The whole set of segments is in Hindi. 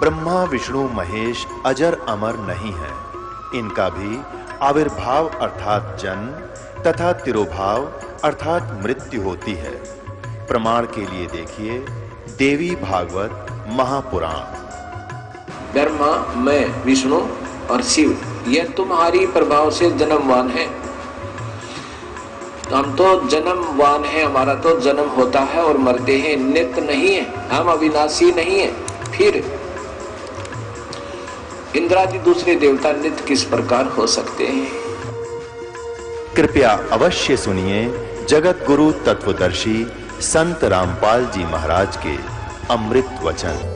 ब्रह्मा विष्णु महेश अजर अमर नहीं है। इनका भी आविर्भाव अर्थात जन्म तथा तिरोभाव अर्थात मृत्यु होती है। प्रमाण के लिए देखिए देवी भागवत महापुराण। ब्रह्मा, मैं, विष्णु और शिव ये तुम्हारी प्रभाव से जन्मवान है। हम तो जन्मवान है, हमारा तो जन्म होता है और मरते हैं, नित्य नहीं है, हम अविनाशी नहीं है। फिर इंद्रादि दूसरे देवता नित्य किस प्रकार हो सकते हैं? कृपया अवश्य सुनिए जगत गुरु तत्वदर्शी संत रामपाल जी महाराज के अमृत वचन।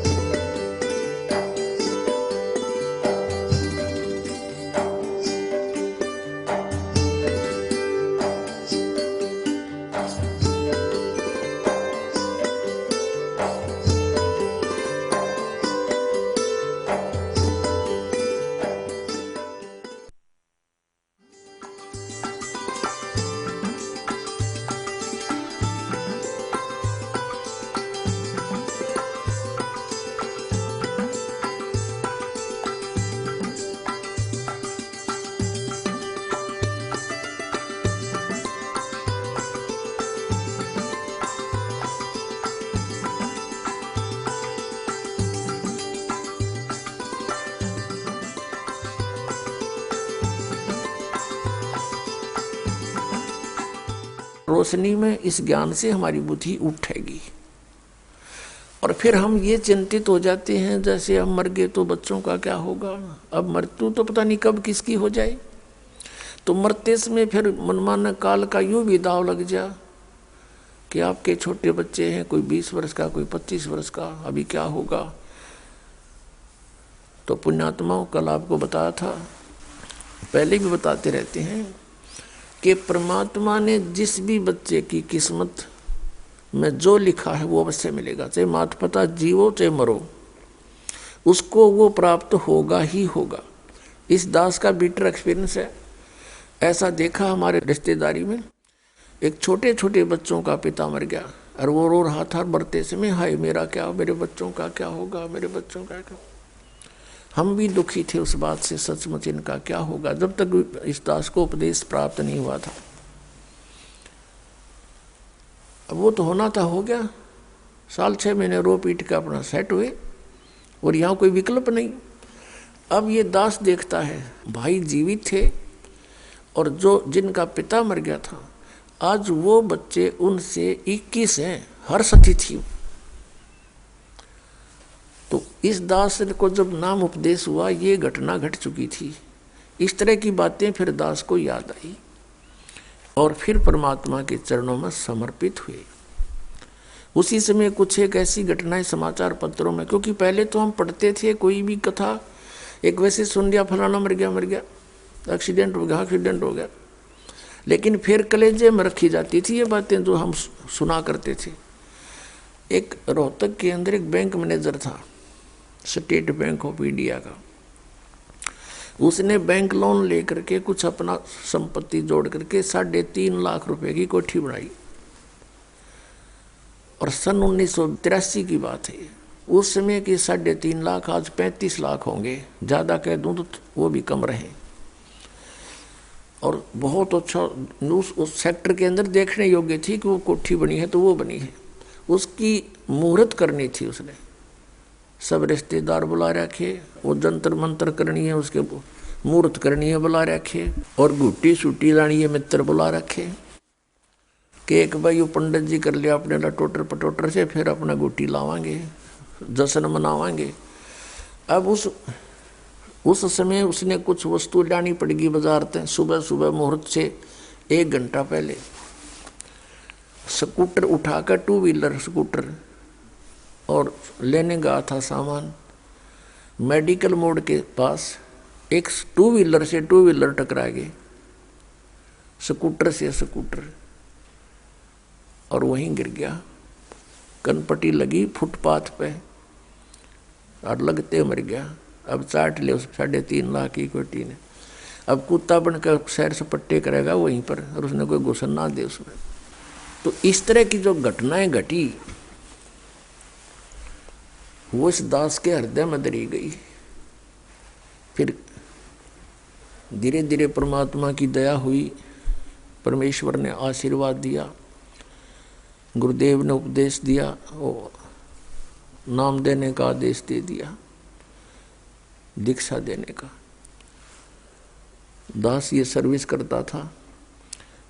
रोशनी में इस ज्ञान से हमारी बुद्धि उठेगी और फिर हम ये चिंतित हो जाते हैं जैसे हम मर गए तो बच्चों का क्या होगा, अब मृत्यु तो पता नहीं कब किसकी हो जाए। तो मरते समय फिर मनमाना काल का यूं भी दाव लग जा कि आपके छोटे बच्चे हैं, कोई 20 वर्ष का, कोई 25 वर्ष का, अभी क्या होगा। तो पुण्यात्माओं कल आपको बताया था, पहले भी बताते रहते हैं कि परमात्मा ने जिस भी बच्चे की किस्मत में जो लिखा है वो अवश्य मिलेगा, चाहे माता पिता जीवो चाहे मरो, उसको वो प्राप्त होगा ही होगा। इस दास का बीटर एक्सपीरियंस है। ऐसा देखा हमारे रिश्तेदारी में, एक छोटे छोटे बच्चों का पिता मर गया और वो रो रहा था मरते समय, हाय मेरा क्या, मेरे बच्चों का क्या होगा, मेरे बच्चों का क्या। हम भी दुखी थे उस बात से, सचमुच इनका क्या होगा, जब तक इस दास को उपदेश प्राप्त नहीं हुआ था। अब वो तो होना था हो गया, साल 6 महीने रो पीट के अपना सेट हुए और यहाँ कोई विकल्प नहीं। अब ये दास देखता है भाई जीवित थे और जो जिनका पिता मर गया था आज वो बच्चे उनसे 21 हैं, हर्ष थी। तो इस दास को जब नाम उपदेश हुआ ये घटना घट चुकी थी। इस तरह की बातें फिर दास को याद आई और फिर परमात्मा के चरणों में समर्पित हुए। उसी समय कुछ एक ऐसी घटनाएं समाचार पत्रों में, क्योंकि पहले तो हम पढ़ते थे कोई भी कथा, एक वैसे सुन लिया फलाना मर गया, एक्सीडेंट हो गया, लेकिन फिर कलेजे में रखी जाती थी ये बातें जो हम सुना करते थे। एक रोहतक के अंदर एक बैंक मैनेजर था, स्टेट बैंक ऑफ इंडिया का। उसने बैंक लोन लेकर के कुछ अपना संपत्ति जोड़ करके 3.5 लाख रुपए की कोठी बनाई और सन 1983 की बात है। उस समय की 3.5 लाख आज 35 लाख होंगे, ज़्यादा कह दूँ तो वो भी कम रहे। और बहुत अच्छा उस सेक्टर के अंदर देखने योग्य थी कि वो कोठी बनी है तो वो बनी है। उसकी मुहूर्त करनी थी, उसने सब रिश्तेदार बुला रखे, वो जंतर मंतर करनी है, उसके मुहूर्त करनी है बुला रखे, और गुट्टी सूटी लानी है मित्र बुला रखे कि एक भाई पंडित जी कर लिया अपने लटोटर पटोटर से, फिर अपना गुट्टी लावांगे, जश्न मनावांगे। अब उस समय उसने कुछ वस्तु लानी पड़ेगी बाजार से। सुबह मुहूर्त से 1 घंटा पहले स्कूटर उठाकर, 2 व्हीलर स्कूटर, और लेने गया था सामान। मेडिकल मोड़ के पास एक 2 व्हीलर से 2 व्हीलर टकरा गए, स्कूटर से स्कूटर, और वहीं गिर गया। कनपट्टी लगी फुटपाथ पे और लगते मर गया। अब चाट ले उस 3.5 लाख की कोठी ने। अब कुत्ता बनकर सैर सपट्टे करेगा वहीं पर, और उसने कोई घुसन ना दे उसमें। तो इस तरह की जो घटनाएं घटी वो इस दास के हृदय में दरी गई। फिर धीरे धीरे परमात्मा की दया हुई, परमेश्वर ने आशीर्वाद दिया, गुरुदेव ने उपदेश दिया, वो नाम देने का आदेश दे दिया, दीक्षा देने का। दास ये सर्विस करता था।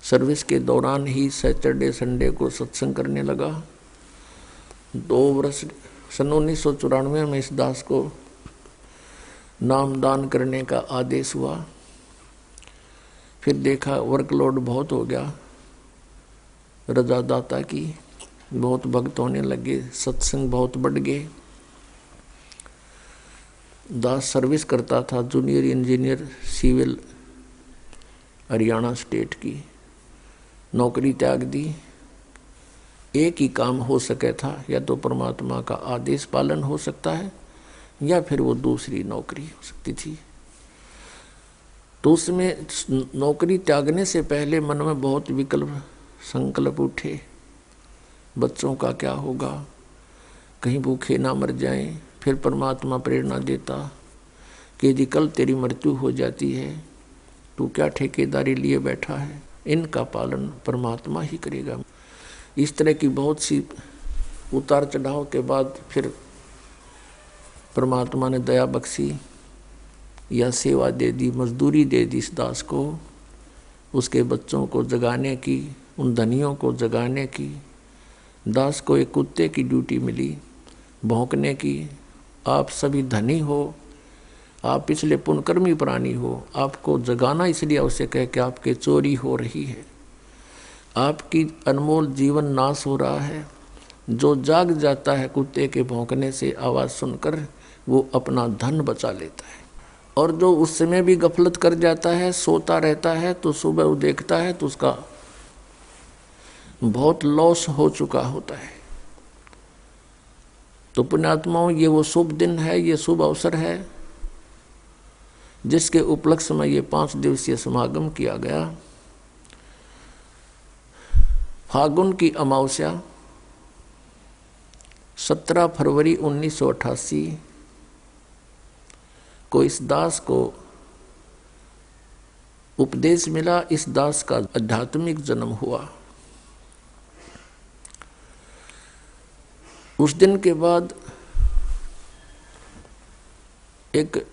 सर्विस के दौरान ही सैटरडे संडे को सत्संग करने लगा। 2 वर्ष सन 1994 में इस दास को नामदान करने का आदेश हुआ। फिर देखा वर्कलोड बहुत हो गया, रजादाता की बहुत भक्त होने लगे, सत्संग बहुत बढ़ गए। दास सर्विस करता था, junior engineer civil Haryana state की। नौकरी त्याग दी। एक ही काम हो सके था, या तो परमात्मा का आदेश पालन हो सकता है या फिर वो दूसरी नौकरी हो सकती थी। तो उसमें नौकरी त्यागने से पहले मन में बहुत विकल्प संकल्प उठे। बच्चों का क्या होगा, कहीं भूखे ना मर जाएं। फिर परमात्मा प्रेरणा देता कि यदि कल तेरी मृत्यु हो जाती है, तू क्या ठेकेदारी लिए बैठा है, इनका पालन परमात्मा ही करेगा। इस तरह की बहुत सी उतार चढ़ाव के बाद फिर परमात्मा ने दया बख्शी, या सेवा दे दी, मजदूरी दे दी इस दास को, उसके बच्चों को जगाने की, उन धनियों को जगाने की। दास को एक कुत्ते की ड्यूटी मिली, भौंकने की। आप सभी धनी हो, आप पिछले पुण्यकर्मी प्राणी हो, आपको जगाना इसलिए आवश्यक है कि आपके चोरी हो रही है, आपकी अनमोल जीवन नाश हो रहा है। जो जाग जाता है कुत्ते के भौंकने से आवाज़ सुनकर, वो अपना धन बचा लेता है। और जो उस समय भी गफलत कर जाता है, सोता रहता है, तो सुबह वो देखता है तो उसका बहुत लॉस हो चुका होता है। तो पुण्यात्माओं, ये वो शुभ दिन है, ये शुभ अवसर है जिसके उपलक्ष्य में ये 5 दिवसीय समागम किया गया। फागुन की अमावस्या 17 फरवरी 1988 को इस दास को उपदेश मिला। इस दास का आध्यात्मिक जन्म हुआ। उस दिन के बाद एक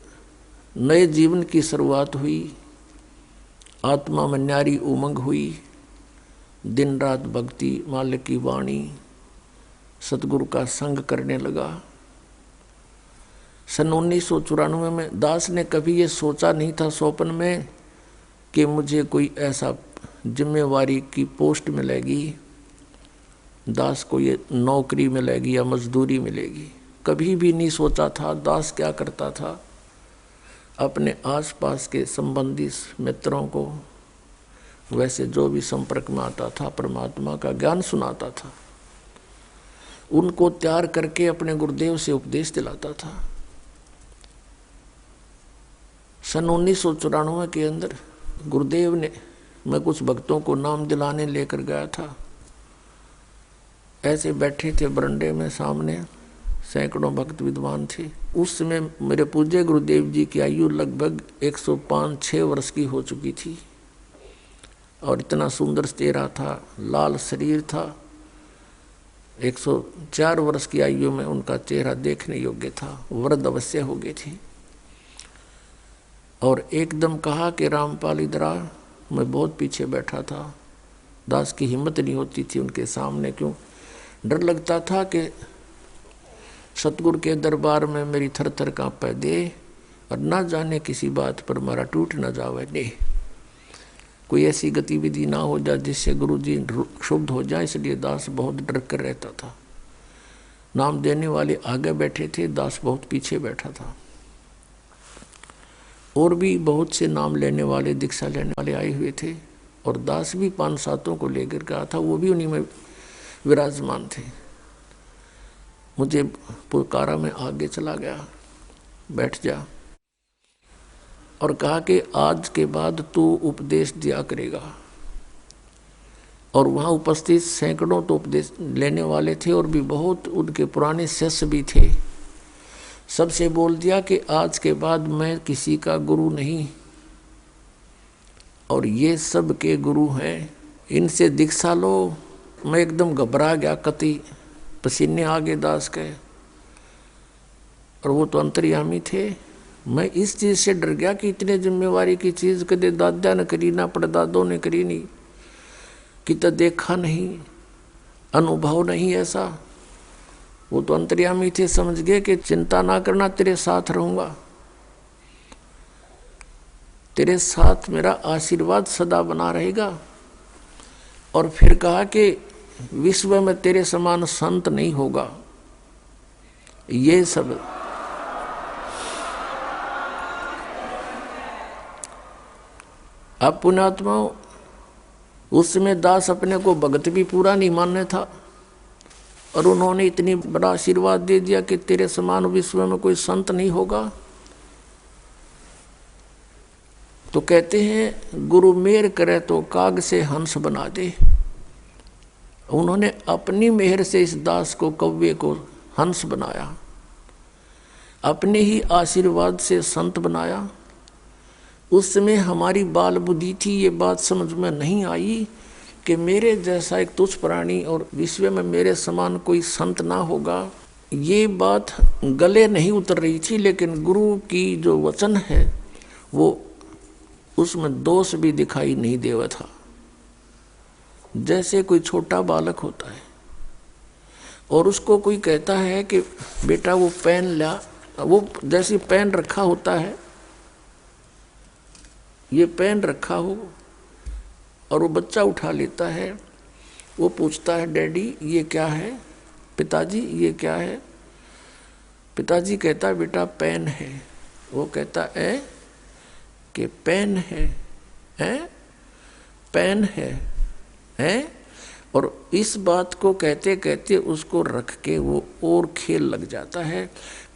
नए जीवन की शुरुआत हुई। आत्मा में न्यारी उमंग हुई। दिन रात भक्ति, मालिक की वाणी, सतगुरु का संग करने लगा। सन 1994 में दास ने कभी ये सोचा नहीं था स्वप्न में कि मुझे कोई ऐसा जिम्मेवारी की पोस्ट मिलेगी, दास को ये नौकरी मिलेगी या मजदूरी मिलेगी। कभी भी नहीं सोचा था। दास क्या करता था, अपने आसपास के संबंधी मित्रों को, वैसे जो भी संपर्क में आता था, परमात्मा का ज्ञान सुनाता था, उनको तैयार करके अपने गुरुदेव से उपदेश दिलाता था। सन 1994 के अंदर गुरुदेव ने, मैं कुछ भक्तों को नाम दिलाने लेकर गया था। ऐसे बैठे थे बरंडे में, सामने सैकड़ों भक्त विद्वान थे। उस समय मेरे पूज्य गुरुदेव जी की आयु लगभग 105-6 वर्ष की हो चुकी थी और इतना सुंदर चेहरा था, लाल शरीर था। 104 वर्ष की आयु में उनका चेहरा देखने योग्य था, वृद्ध अवश्य हो गए थे। और एकदम कहा कि रामपाल इधर आ। मैं बहुत पीछे बैठा था। दास की हिम्मत नहीं होती थी उनके सामने, क्यों डर लगता था कि सतगुरु के दरबार में मेरी थर थर कांपे दे और ना जाने किसी बात पर मारा टूट न जावे दे, कोई ऐसी गतिविधि ना हो जाए जिससे गुरु जी क्षुब्ध हो जाए। इसलिए दास बहुत डर कर रहता था। नाम देने वाले आगे बैठे थे, दास बहुत पीछे बैठा था। और भी बहुत से नाम लेने वाले, दीक्षा लेने वाले आए हुए थे और दास भी 5-7 को लेकर गया था, वो भी उन्हीं में विराजमान थे। मुझे पुकारा में आगे चला गया, बैठ जा, और कहा कि आज के बाद तू उपदेश दिया करेगा। और वहाँ उपस्थित सैकड़ों तो उपदेश लेने वाले थे और भी बहुत उनके पुराने शिष्य भी थे। सबसे बोल दिया कि आज के बाद मैं किसी का गुरु नहीं, और ये सब के गुरु हैं, इनसे दीक्षा लो। मैं एकदम घबरा गया, कति पसीने आ गए दास के, और वो तो अंतर्यामी थे। मैं इस चीज़ से डर गया कि इतने जिम्मेवारी की चीज़ कदे दादा ने करी ना पड़दादों ने करी नहीं, कि तो देखा नहीं, अनुभव नहीं ऐसा। वो तो अंतर्यामी थे, समझ गए कि चिंता ना करना, तेरे साथ रहूंगा, तेरे साथ मेरा आशीर्वाद सदा बना रहेगा। और फिर कहा कि विश्व में तेरे समान संत नहीं होगा। ये सब अब पुण्यात्माओं, उस समय दास अपने को भगत भी पूरा नहीं मानने था, और उन्होंने इतनी बड़ा आशीर्वाद दे दिया कि तेरे समान विश्व में कोई संत नहीं होगा। तो कहते हैं गुरु मेहर करे तो काग से हंस बना दे। उन्होंने अपनी मेहर से इस दास को, कव्वे को हंस बनाया, अपने ही आशीर्वाद से संत बनाया। उस समय हमारी बाल बुद्धि थी, ये बात समझ में नहीं आई कि मेरे जैसा एक तुच्छ प्राणी और विश्व में मेरे समान कोई संत ना होगा। ये बात गले नहीं उतर रही थी, लेकिन गुरु की जो वचन है वो उसमें दोष भी दिखाई नहीं देवा था। जैसे कोई छोटा बालक होता है और उसको कोई कहता है कि बेटा वो पेन ला, वो जैसे पेन रखा होता है, ये पेन रखा हो और वो बच्चा उठा लेता है, वो पूछता है डैडी ये क्या है, पिताजी ये क्या है। पिताजी कहता है बेटा पेन है। वो कहता है कि पेन है, पेन है। और इस बात को कहते कहते उसको रख के वो और खेल लग जाता है।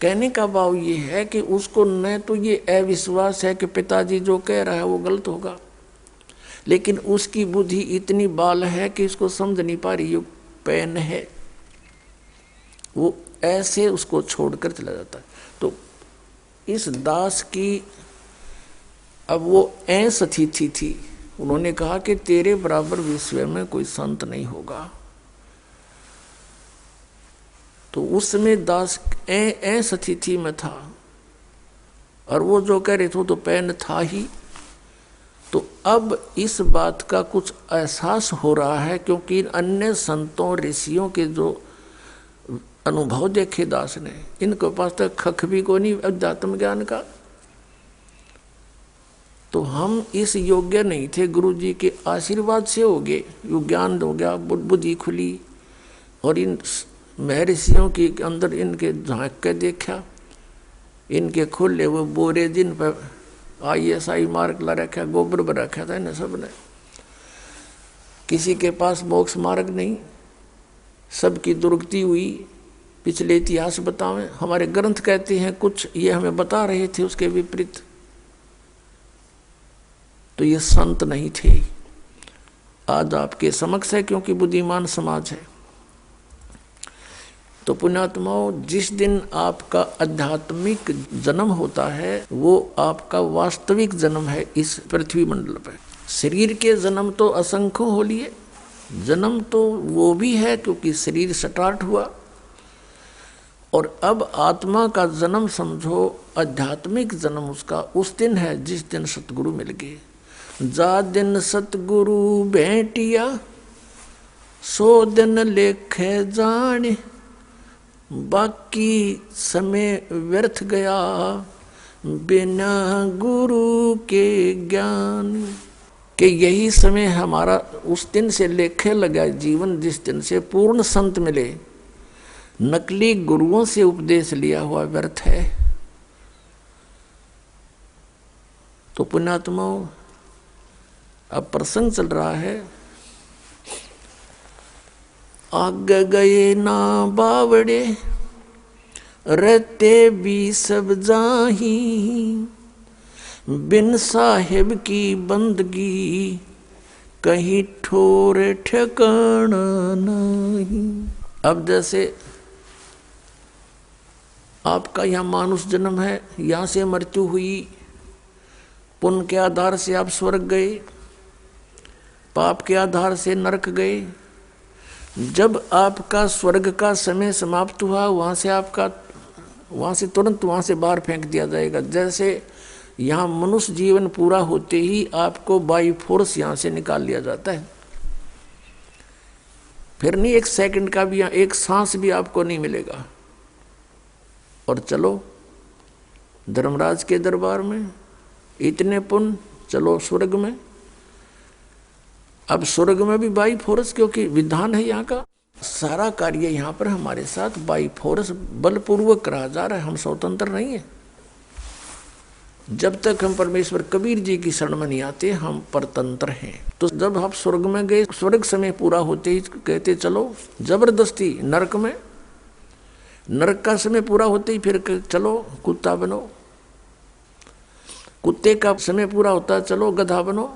कहने का भाव ये है कि उसको न तो ये अविश्वास है कि पिताजी जो कह रहा है वो गलत होगा, लेकिन उसकी बुद्धि इतनी बाल है कि इसको समझ नहीं पा रही ये पेन है। वो ऐसे उसको छोड़कर चला जाता है। तो इस दास की अब वो ऐस स्थिति थी। उन्होंने कहा कि तेरे बराबर विश्व में कोई संत नहीं होगा। तो उस समय दास ऐस स्थिति में था, और वो जो कह रहे थे तो पेन था ही। तो अब इस बात का कुछ एहसास हो रहा है, क्योंकि अन्य संतों ऋषियों के जो अनुभव देखे दास ने, इनके पास तक खख भी को नहीं अध्यात्म ज्ञान का। तो हम इस योग्य नहीं थे, गुरु जी के आशीर्वाद से हो गए, ज्ञान हो गया, बुद्धि खुली, और इन महर्षियों के अंदर इनके झांक के देखा, इनके खुले वो बोरे जिन पर ISI मार्ग ला रखा, गोबर पर रखा था इन्हें सब ने। किसी के पास मोक्ष मार्ग नहीं, सबकी दुर्गति हुई। पिछले इतिहास बतावें, हमारे ग्रंथ कहते हैं कुछ, ये हमें बता रहे थे उसके विपरीत। तो ये संत नहीं थे। आज आपके समक्ष है, क्योंकि बुद्धिमान समाज है। तो पुण्यात्माओं, जिस दिन आपका आध्यात्मिक जन्म होता है वो आपका वास्तविक जन्म है इस पृथ्वी मंडल पर। शरीर के जन्म तो असंख्य हो लिए, जन्म तो वो भी है क्योंकि शरीर स्टार्ट हुआ, और अब आत्मा का जन्म समझो, आध्यात्मिक जन्म उसका उस दिन है जिस दिन सतगुरु मिल गए। जा दिन सतगुरु भेंटिया, सो दिन लेखे जाने, बाकी समय व्यर्थ गया बिना गुरु के ज्ञान। कि यही समय हमारा उस दिन से लेखे लगा जीवन, जिस दिन से पूर्ण संत मिले। नकली गुरुओं से उपदेश लिया हुआ व्यर्थ है। तो पुण्यात्माओं, अब प्रसंग चल रहा है। आगे गए ना बावड़े, रहते भी सब जाही, बिन साहिब की बंदगी कहीं ठोर ठिकाना नहीं। अब जैसे आपका यहाँ मानुष जन्म है, यहाँ से मृत्यु हुई, पुण्य के आधार से आप स्वर्ग गए, पाप के आधार से नरक गए। जब आपका स्वर्ग का समय समाप्त हुआ, वहाँ से तुरंत वहाँ से बाहर फेंक दिया जाएगा। जैसे यहाँ मनुष्य जीवन पूरा होते ही आपको बाई फोर्स यहाँ से निकाल लिया जाता है, फिर नहीं एक सेकंड का भी, एक सांस भी आपको नहीं मिलेगा। और चलो धर्मराज के दरबार में, इतने पुण्य, चलो स्वर्ग में। अब स्वर्ग में भी बाई फोर्स, क्योंकि विधान है यहाँ का, सारा कार्य यहाँ पर हमारे साथ बाई फोर्स बलपूर्वक करा जा रहा है, हम स्वतंत्र नहीं है। जब तक हम परमेश्वर कबीर जी की शरण में नहीं आते हम परतंत्र हैं। तो जब आप स्वर्ग में गए, स्वर्ग समय पूरा होते ही कहते चलो जबरदस्ती नरक में, नरक का समय पूरा होते ही फिर चलो कुत्ता बनो, कुत्ते का समय पूरा होता चलो गधा बनो,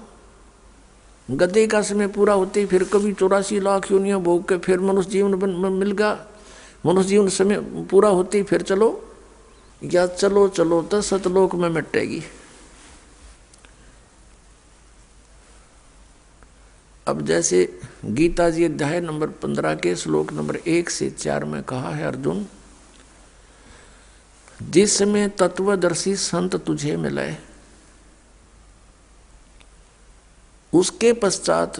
गधे का समय पूरा होते ही फिर कभी 84 लाख योनियां भोग के फिर मनुष्य जीवन मिल गया, मनुष्य जीवन समय पूरा होते ही फिर चलो, या चलो चलो तो सतलोक में मिटेगी। अब जैसे गीता जी अध्याय नंबर 15 के श्लोक नंबर 1 से 4 में कहा है, अर्जुन जिसमें तत्वदर्शी संत तुझे मिले, उसके पश्चात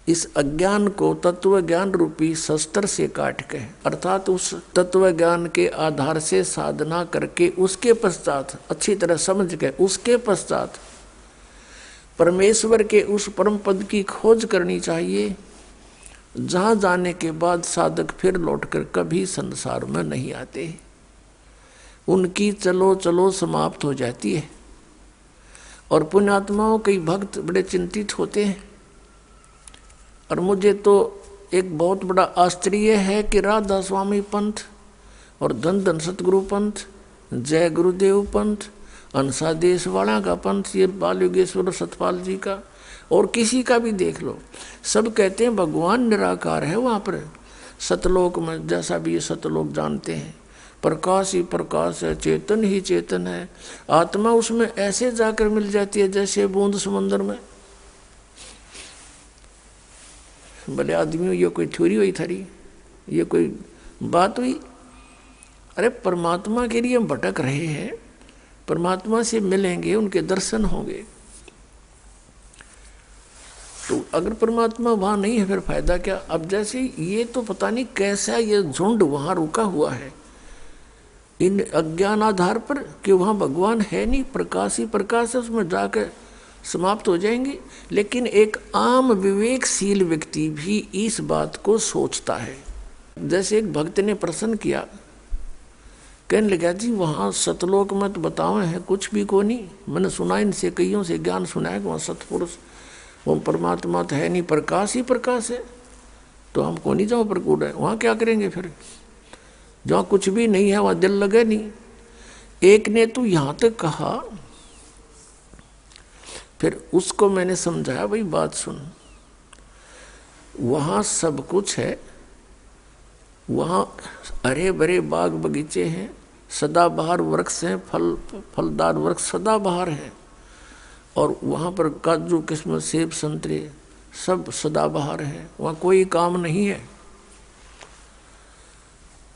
इस अज्ञान को तत्व ज्ञान रूपी शस्त्र से काट के, अर्थात उस तत्व ज्ञान के आधार से साधना करके उसके पश्चात अच्छी तरह समझ के उसके पश्चात परमेश्वर के उस परम पद की खोज करनी चाहिए, जहाँ जाने के बाद साधक फिर लौटकर कभी संसार में नहीं आते, उनकी चलो चलो समाप्त हो जाती है। और पुण्यात्माओं कई भक्त बड़े चिंतित होते हैं, और मुझे तो एक बहुत बड़ा आश्चर्य है कि राधा स्वामी पंथ और धन धन सतगुरु पंथ, जय गुरुदेव पंथ, अंसा देश वाला का पंथ, ये बाल योगेश्वर सतपाल जी का और किसी का भी देख लो, सब कहते हैं भगवान निराकार है वहाँ पर सतलोक में, जैसा भी ये सतलोक जानते हैं, प्रकाश ही प्रकाश है, चेतन ही चेतन है, आत्मा उसमें ऐसे जाकर मिल जाती है जैसे बूंद समंदर में। भले आदमियों ये कोई थ्योरी हुई थारी, ये कोई बात हुई? अरे परमात्मा के लिए हम भटक रहे हैं, परमात्मा से मिलेंगे, उनके दर्शन होंगे। तो अगर परमात्मा वहाँ नहीं है फिर फायदा क्या? अब जैसे ये तो पता नहीं कैसा ये झुंड वहाँ रुका हुआ है इन अज्ञान आधार पर कि वहाँ भगवान है नहीं, प्रकाश ही प्रकाश है, उसमें जाकर समाप्त हो जाएंगे। लेकिन एक आम विवेकशील व्यक्ति भी इस बात को सोचता है। जैसे एक भक्त ने प्रश्न किया, कहने लगा जी वहाँ सतलोक में तो बतावे है कुछ भी को नहीं, मैंने सुना इनसे कईयों से ज्ञान सुना है कि वहाँ सतपुरुष वो परमात्मा तो है नहीं, प्रकाश ही प्रकाश है, तो हम को नहीं जाओ प्रकूट है, वहाँ क्या करेंगे फिर? जहाँ कुछ भी नहीं है वहाँ दिल लगे नहीं। एक ने तो यहाँ तक कहा, फिर उसको मैंने समझाया, भाई बात सुन, वहाँ सब कुछ है, वहाँ हरे भरे बाग बगीचे हैं, सदाबहार वृक्ष हैं, फलदार वृक्ष सदाबहार हैं, और वहाँ पर काजू किस्मत सेब संतरे सब सदाबहार है, वहाँ कोई काम नहीं है,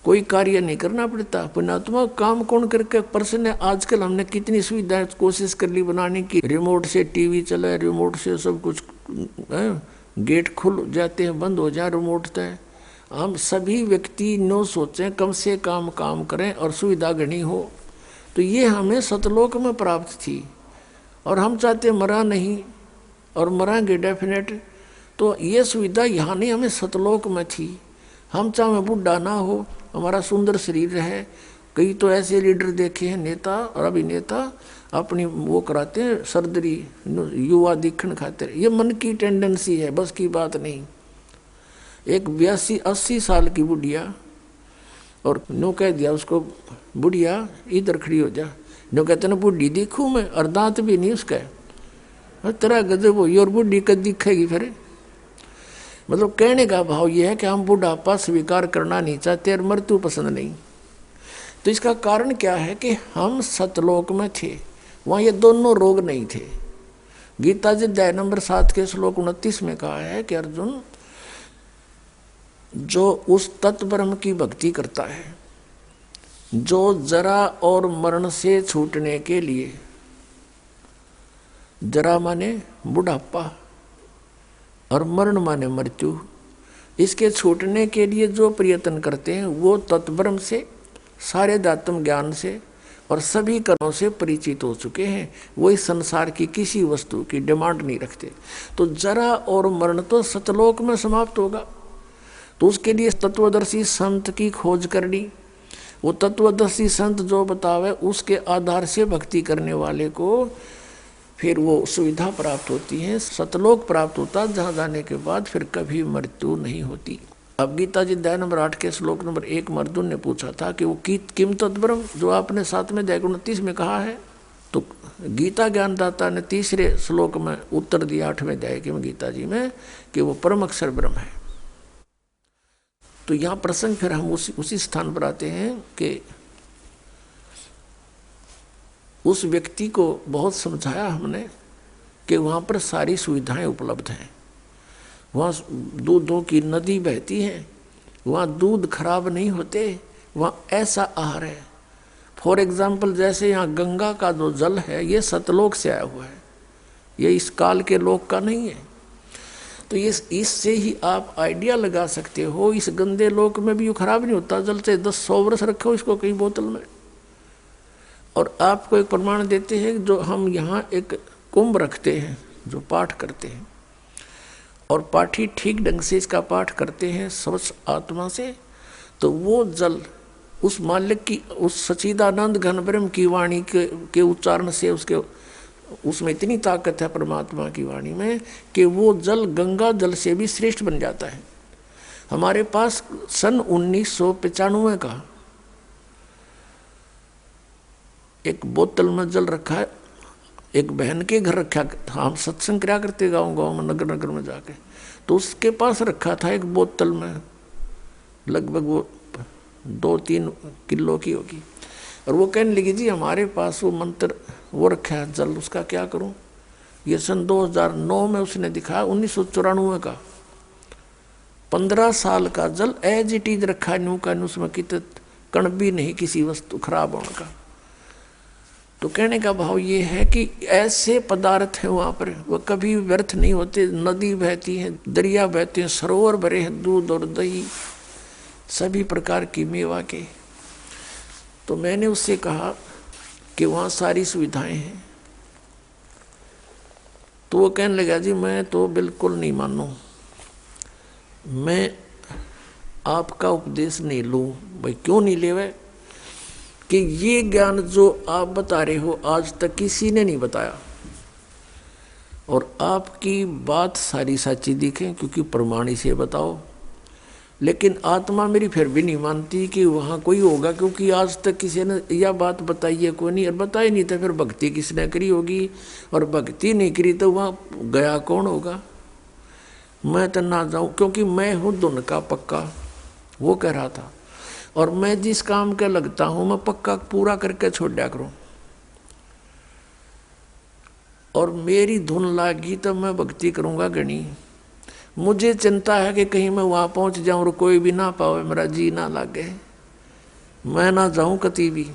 कोई कार्य नहीं करना पड़ता। पुण्यात्मा काम कौन करके पर्सन है? आजकल हमने कितनी सुविधाएं कोशिश कर ली बनाने की, रिमोट से टीवी चले, रिमोट से सब कुछ, गेट खुल जाते हैं, बंद हो जाए रिमोट तय। हम सभी व्यक्ति नो सोचें, कम से कम काम करें और सुविधा घनी हो। तो ये हमें सतलोक में प्राप्त थी और हम चाहते मरा नहीं और मरांगे डेफिनेट। तो ये सुविधा यहाँ नहीं, हमें सतलोक में थी। हम चाहे बुढ़ा ना हो, हमारा सुंदर शरीर है। कई तो ऐसे लीडर देखे हैं, नेता और अभिनेता, अपनी वो कराते हैं सर्जरी युवा दिखण खातिर। ये मन की टेंडेंसी है, बस की बात नहीं। एक 82-80 साल की बुढ़िया, और नो कह दिया उसको, बुढ़िया इधर खड़ी हो जा। नो कहते ना बुढ़ी दिखूँ मैं, और दांत भी नहीं उसका, तेरा गजब हो, और बुढ़ी कद दिखेगी फिर। मतलब कहने का भाव यह है कि हम बुढ़ापा स्वीकार करना नहीं चाहते और मृत्यु पसंद नहीं। तो इसका कारण क्या है कि हम सतलोक में थे, वहां ये दोनों रोग नहीं थे। गीता जी अध्याय नंबर 7 के श्लोक 29 में कहा है कि अर्जुन, जो उस तत्व ब्रह्म की भक्ति करता है, जो जरा और मरण से छूटने के लिए, जरा माने बुढ़ापा और मरण माने मृत्यु, इसके छूटने के लिए जो प्रयत्न करते हैं वो तत्ब्रह्म से, सारे दात्म ज्ञान से और सभी कर्मों से परिचित हो चुके हैं। वो इस संसार की किसी वस्तु की डिमांड नहीं रखते। तो जरा और मरण तो सतलोक में समाप्त होगा, तो उसके लिए तत्वदर्शी संत की खोज करनी। वो तत्वदर्शी संत जो बतावे उसके आधार से भक्ति करने वाले को फिर वो सुविधा प्राप्त होती है, सतलोक प्राप्त होता, जहाँ जाने के बाद फिर कभी मृत्यु नहीं होती। अब गीता जी अध्याय नंबर 8 के श्लोक नंबर 1 में अर्जुन ने पूछा था कि वो किम तत्ब्रह्म, जो आपने 7 में अध्याय 29 में कहा है। तो गीता ज्ञानदाता ने तीसरे श्लोक में उत्तर दिया 8वें अध्याय के गीता जी में कि वो परम अक्षर ब्रह्म है। तो यहाँ प्रसंग फिर हम उसी स्थान पर आते हैं कि उस व्यक्ति को बहुत समझाया हमने कि वहाँ पर सारी सुविधाएं उपलब्ध हैं, वहाँ दूधों की नदी बहती है, वहाँ दूध खराब नहीं होते, वहाँ ऐसा आहार है। फॉर एग्जाम्पल जैसे यहाँ गंगा का जो जल है ये सतलोक से आया हुआ है, ये इस काल के लोक का नहीं है। तो इससे ही आप आइडिया लगा सकते हो, इस गंदे लोक में भी ये खराब नहीं होता जल, से 10-100 वर्ष रखो इसको कई बोतल में। और आपको एक प्रमाण देते हैं, जो हम यहाँ एक कुंभ रखते हैं जो पाठ करते हैं, और पाठी ठीक ढंग से इसका पाठ करते हैं स्वच्छ आत्मा से, तो वो जल उस मालिक की, उस सच्चिदानंद घन ब्रह्म की वाणी के उच्चारण से उसमें इतनी ताकत है परमात्मा की वाणी में कि वो जल गंगा जल से भी श्रेष्ठ बन जाता है। हमारे पास सन 1995 का एक बोतल में जल रखा है, एक बहन के घर रखा, हम सत्संग क्या करते गाँव में, नगर नगर में जाके, तो उसके पास रखा था एक बोतल में, लगभग वो 2-3 किलो की होगी। और वो कहने लगी जी हमारे पास वो मंत्र वो रखा है जल, उसका क्या करूं। ये सन 2009 में उसने दिखाया, 1994 का 15 साल का जल एज इट इज रखा है, न्यू का न्यू, उसमें कितने कण भी नहीं किसी वस्तु खराब होने का। तो कहने का भाव ये है कि ऐसे पदार्थ हैं वहाँ पर, वो कभी व्यर्थ नहीं होते। नदी बहती है, दरिया बहते हैं, सरोवर भरे हैं दूध और दही सभी प्रकार की मेवा के। तो मैंने उससे कहा कि वहाँ सारी सुविधाएं हैं। तो वो कहने लगा जी मैं तो बिल्कुल नहीं मानूं, मैं आपका उपदेश नहीं लूँ। भाई क्यों नहीं ले? वह कि ये ज्ञान जो आप बता रहे हो आज तक किसी ने नहीं बताया, और आपकी बात सारी सच्ची दिखे क्योंकि प्रमाणी से बताओ, लेकिन आत्मा मेरी फिर भी नहीं मानती कि वहाँ कोई होगा, क्योंकि आज तक किसी ने यह बात बताई है कोई नहीं, और बताई नहीं तो फिर भक्ति किसने करी होगी, और भक्ति नहीं करी तो वहाँ गया कौन होगा। मैं तो ना जाऊँ क्योंकि मैं हूँ धुन का पक्का, वो कह रहा था, और मैं जिस काम के लगता हूँ मैं पक्का पूरा करके छोड़ दिया करूँ, और मेरी धुन लागी तो मैं भक्ति करूँगा गणी। मुझे चिंता है कि कहीं मैं वहाँ पहुँच जाऊँ और कोई भी ना पावे, मेरा जी ना लागे, मैं ना जाऊँ कभी भी।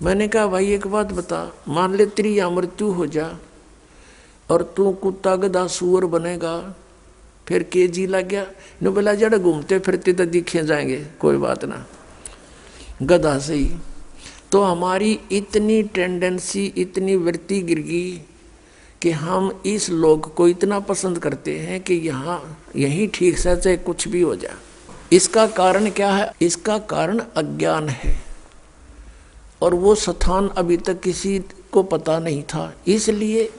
मैंने कहा भाई एक बात बता, मान ले तेरी या मृत्यु हो जा और तू कुत्ता गधा सुअर बनेगा, फिर के जी लग गया न, बोला जड़ घूमते फिरते तो दिखे जाएंगे, कोई बात ना, गधा से ही। तो हमारी इतनी टेंडेंसी, इतनी वृत्ति गिर गई कि हम इस लोक को इतना पसंद करते हैं कि यहाँ यही ठीक से चाहे कुछ भी हो जाए। इसका कारण क्या है? इसका कारण अज्ञान है, और वो स्थान अभी तक किसी को पता नहीं था। इसलिए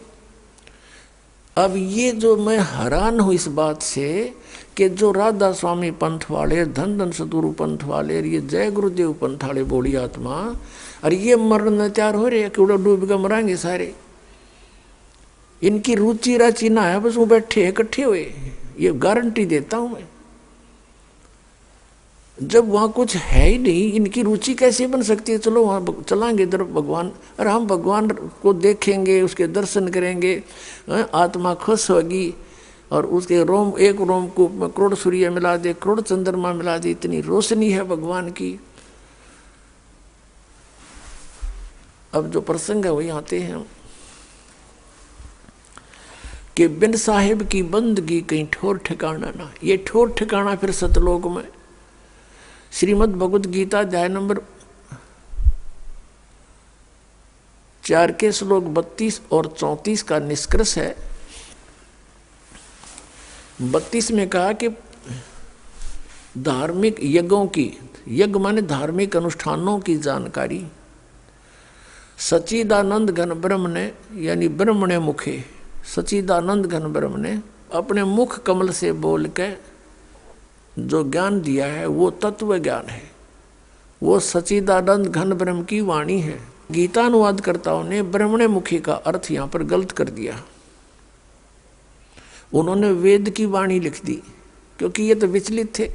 अब ये जो मैं हैरान हूँ इस बात से कि जो राधा स्वामी पंथ वाले, धन धन सतगुरु पंथ वाले, ये जय गुरुदेव पंथ वाले बोली आत्मा, और ये मरने तैयार हो रहे कि उड़ा डूब के मरांगे सारे। इनकी रुचि राचि ना है, बस वो बैठे इकट्ठे हुए, ये गारंटी देता हूं मैं। जब वहाँ कुछ है ही नहीं, इनकी रुचि कैसे बन सकती है? चलो वहाँ चलांगे इधर भगवान, और हम भगवान को देखेंगे, उसके दर्शन करेंगे, आत्मा खुश होगी, और उसके रोम, एक रोम को करोड़ सूर्य मिला दे, करोड़ चंद्रमा मिला दे, इतनी रोशनी है भगवान की। अब जो प्रसंग है वही आते हैं कि बिन साहिब की बंदगी कहीं ठोर ठिकाना ना। ये ठोर ठिकाना फिर सतलोक में। श्रीमद् भगवद गीता अध्याय नंबर 4 के श्लोक 32 और 34 का निष्कर्ष है। 32 में कहा कि धार्मिक यज्ञों की, यज्ञ माने धार्मिक अनुष्ठानों की जानकारी सच्चिदानंद घन ब्रह्म ने, यानी ब्रह्मणे मुखे, सच्चिदानंद घन ब्रह्म ने अपने मुख कमल से बोल के जो ज्ञान दिया है वो तत्व ज्ञान है, वो सच्चिदानंद घन ब्रह्म की वाणी है। गीता अनुवादकर्ताओं ने ब्रह्मणे मुखी का अर्थ यहाँ पर गलत कर दिया। उन्होंने वेद की वाणी लिख दी, क्योंकि ये तो विचलित थे।